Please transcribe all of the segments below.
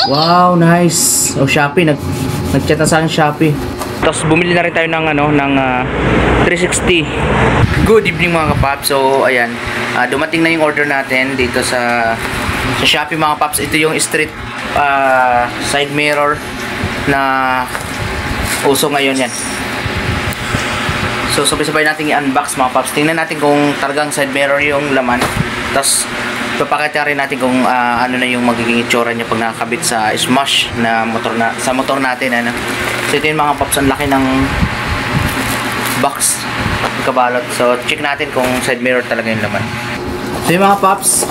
Wow, nice. Oh, Shopee. Nag-chat na sa akin Shopee. Tapos bumili na rin tayo ng ano, ng 360. Good evening mga kapaps. So, ayan. Dumating na yung order natin dito sa Shopee mga paps. Ito yung street side mirror na uso ngayon yan. So, sabay-sabay natin i-unbox mga paps. Tingnan natin kung talagang side mirror yung laman. Tapos, papakita rin natin kung ano na yung magiging itsura niya pag nakakabit sa Smash na motor sa motor natin. Ano? So, ito yung mga paps. Ang laki ng box kabalot. So, check natin kung side mirror talaga yung laman. So, yung mga paps,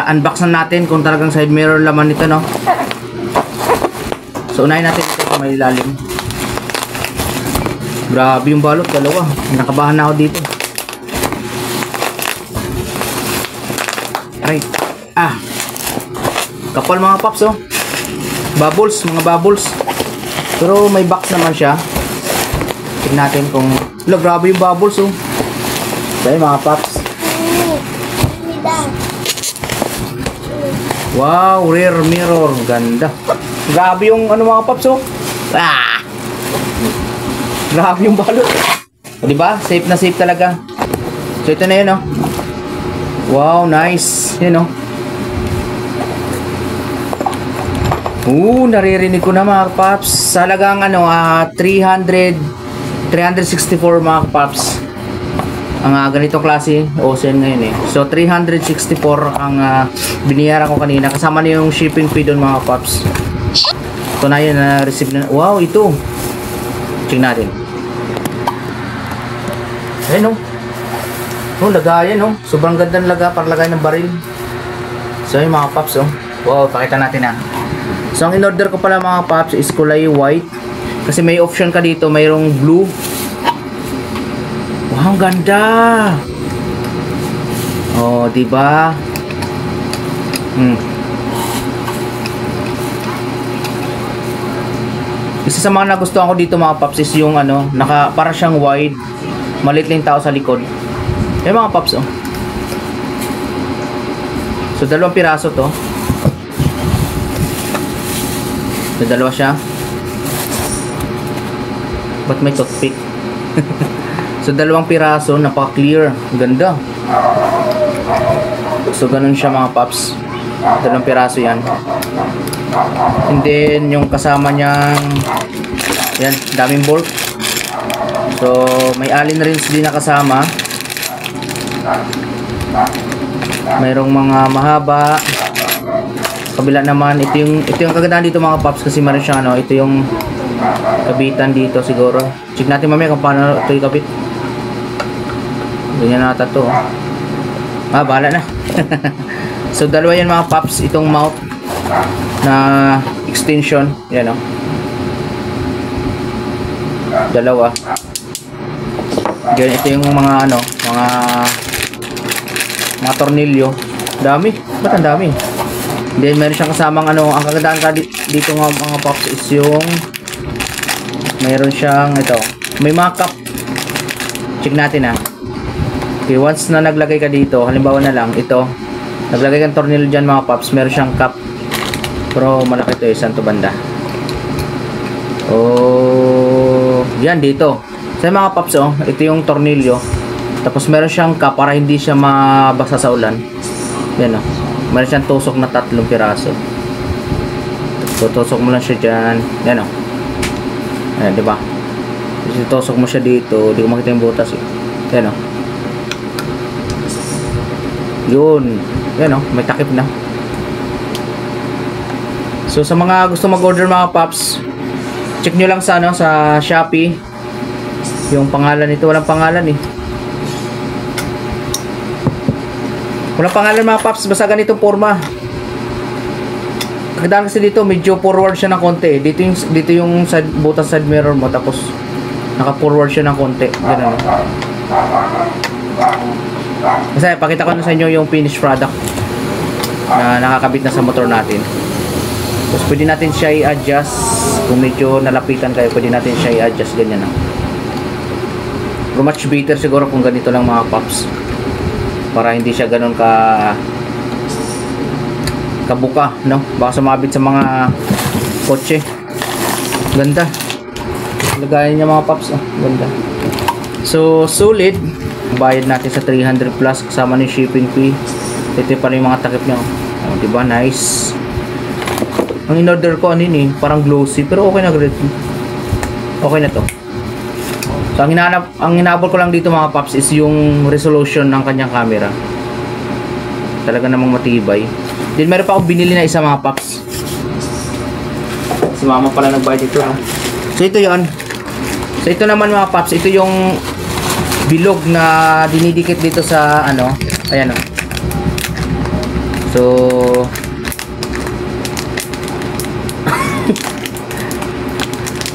unbox na natin kung talagang side mirror laman nito, no? So, unahin natin ito kung may ilalim. Grabe yung balot, dalawa. Nakabahan na ako dito. Ay, kapal mga paps, oh. Bubbles, mga bubbles. Pero may box naman siya. Tignan natin kung, grabe yung bubbles, oh. Dahil mga paps. Wow, rear mirror, ganda. Grabe yung ano mga paps, oh. Grabe yung balot. O, diba? Safe na safe talaga. So ito na yun, oh. Wow, nice. Yun, oh. Naririnig ko na mga paps. Salagang ano, 364 mga paps. Ang ganitong klase Ocean ngayon eh. So 364 ang biniyaran ko kanina. Kasama na yung shipping fee doon mga paps. Ito na yun na receive na. Wow, ito. Check natin. Ayun, oh. Lagayan, oh. Sobrang ganda ng laga para lagay ng baril. So yung mga paps, oh. Wow, pakita natin na. So ang in-order ko pala mga paps is kulay white. Kasi may option ka dito, mayroong blue. Wow, ang ganda. Oh, diba? Isa sa mga nagustuhan ko dito mga paps is yung ano, para siyang wide. Maliit lang yung tao sa likod. Yung mga paps, oh. So, 2 piraso to. So, 2 siya. Ba't may toothpick? So, 2 piraso, napaka-clear. Ganda. So, ganun siya mga paps. 2 piraso yan. And then, yung kasama niyang yan, daming bolt. So, may allen rings din na kasama. Mayroong mga mahaba. Kabila naman, ito yung kagandahan dito mga paps kasi meron siyang ano, ito yung kabitan dito siguro. Check natin mamaya kung paano ito ikabit. Ganyan nata to. Bahala na. So, 2 yan mga paps. Itong mount na extension. Yan, oh. 2. Ganyan, ito yung mga ano, mga tornilyo. Dami. Ba't ang dami? Then meron siyang kasamang ano, ang kagandaan ka dito nga mga pops is yung meron siyang ito. May mga cup. Check natin ha. Okay, once na naglagay ka dito, halimbawa na lang ito. Naglagay kang tornilyo dyan mga pops, meron siyang cup. Pero malaki ito, isang to banda. Oh, yan dito. Sa mga pops, oh, ito yung tornilyo. Tapos meron siyang cup para hindi siya mabasa sa ulan. Yan, oh. Meron siyang tusok na 3 piraso. So, tusok mo lang siya dyan. Yan, oh. Ayan, diba? Kasi tusok mo siya dito. Hindi ko makita yung butas, eh. Yan, oh. Yun. Yan, oh. May takip na. So, sa mga gusto mag-order mga paps, check nyo lang sa, ano, sa Shopee. Yung pangalan nito, walang pangalan eh. Walang pangalan mga paps, basta ganitong forma. Kagandaan kasi dito, medyo forward siya ng konti. Dito yung side, butas side mirror mo, tapos naka-forward siya ng konti. Ganun. Kasi pakita ko na sa inyo yung finished product na nakakabit na sa motor natin. Tapos pwede natin siya i-adjust. Kung medyo nalapitan kayo, pwede natin siya i-adjust. Ganyan na. Pero much better siguro kung ganito lang mga paps. Para hindi siya ganun kabuka, no? Baka sumabit sa mga kotse. Ganda. Lagayan niya mga paps, oh. Ganda. So, solid. Bayad natin sa 300 plus kasama ni shipping fee. Ito pa rin yung mga takip niya, oh. Diba? Nice. Ang in-order ko, ano yun eh, parang glossy. Pero okay na, great. Okay na to. So, ang hinabol ko lang dito mga paps is yung resolution ng kanyang camera. Talaga namang matibay. Then meron pa akong binili na isa mga paps. Si mama pala nagbayad dito, ha. So ito yon. So ito naman mga paps, ito yung bilog na dinidikit dito sa ano. Ayan, o. So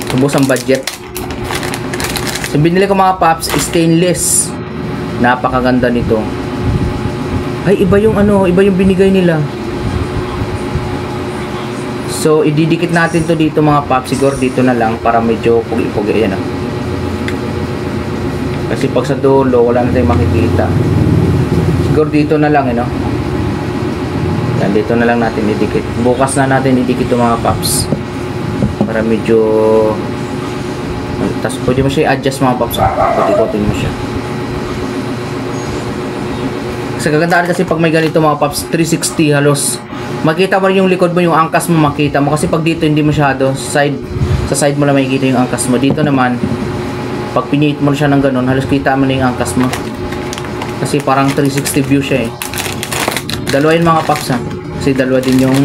subos ang budget. So binili ko mga paps, stainless. Napakaganda nito. Ay, iba yung ano, iba yung binigay nila. So ididikit natin to dito mga paps. Siguro dito na lang para medyo pugi-pugi. Ayan, oh. Kasi pag sa dulo wala na tayong makikita. Siguro dito na lang, no? Yan, dito na lang natin idikit. Bukas na natin idikit to mga paps. Para medyo tapos pwede mo siya i-adjust mga paps. Pati-kotin mo siya. Sa kagandaan kasi pag may ganito mga paps, 360 halos. Makita mo rin yung likod mo, yung angkas mo makita mo. Kasi pag dito hindi masyado, sa side mo lang makikita yung angkas mo. Dito naman, pag pinihit mo siya ng ganun, halos kita mo na yung angkas mo. Kasi parang 360 view siya eh. Dalawa yun mga paps, ha. Kasi dalawa din yung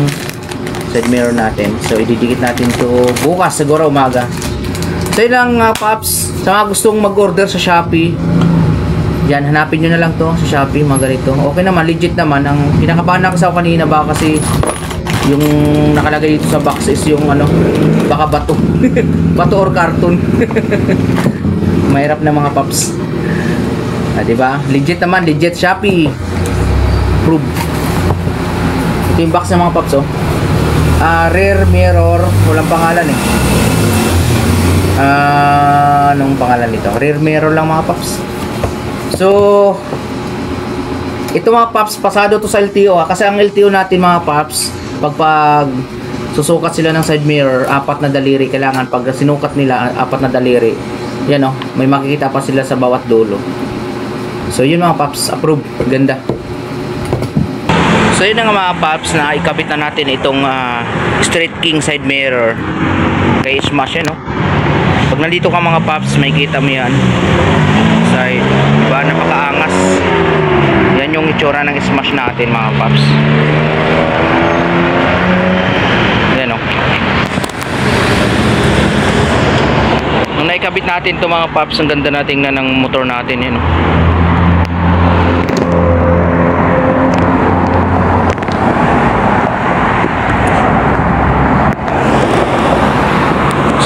side mirror natin. So ididikit natin to bukas, siguro umaga. So yun lang paps. Sa mga gustong mag-order sa Shopee, yan, hanapin nyo na lang to sa Shopee, mga ganito. Okay naman, legit naman. Ang pinakabahan ako sa kanina ba kasi yung nakalagay dito sa box is yung ano, baka bato. Bato or cartoon. Mahirap na mga paps. Diba? Legit naman, legit Shopee. Proof. Ito yung box ng mga paps, oh. Rear mirror, walang pangalan eh. Anong pangalan nito? Rear mirror lang mga paps. So ito mga paps, pasado to sa LTO, ha? Kasi ang LTO natin mga paps, pag susukat sila ng side mirror, 4 na daliri kailangan. Pag sinukat nila 4 na daliri, yan, oh, may makikita pa sila sa bawat dulo. So yun mga paps, approve. Ganda. So yun na nga mga paps, na ikabit na natin itong straight king side mirror kay Smash, no? Pag nandito ka mga paps, may kita mo yan side, diba? Napakaangas. Yan yung itsura ng Smash natin mga paps. Yan, oh. Nung naikabit natin to mga paps, ang ganda na tingnan ng motor natin, yan, oh.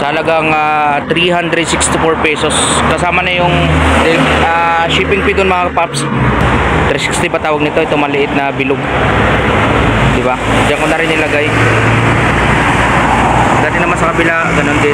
Halagang 364 pesos kasama na yung shipping fee dun mga paps. 360 pa tawag nito, ito maliit na bilog, diba? Diyan ko na rin nilagay. Dati naman sa kabila ganun din.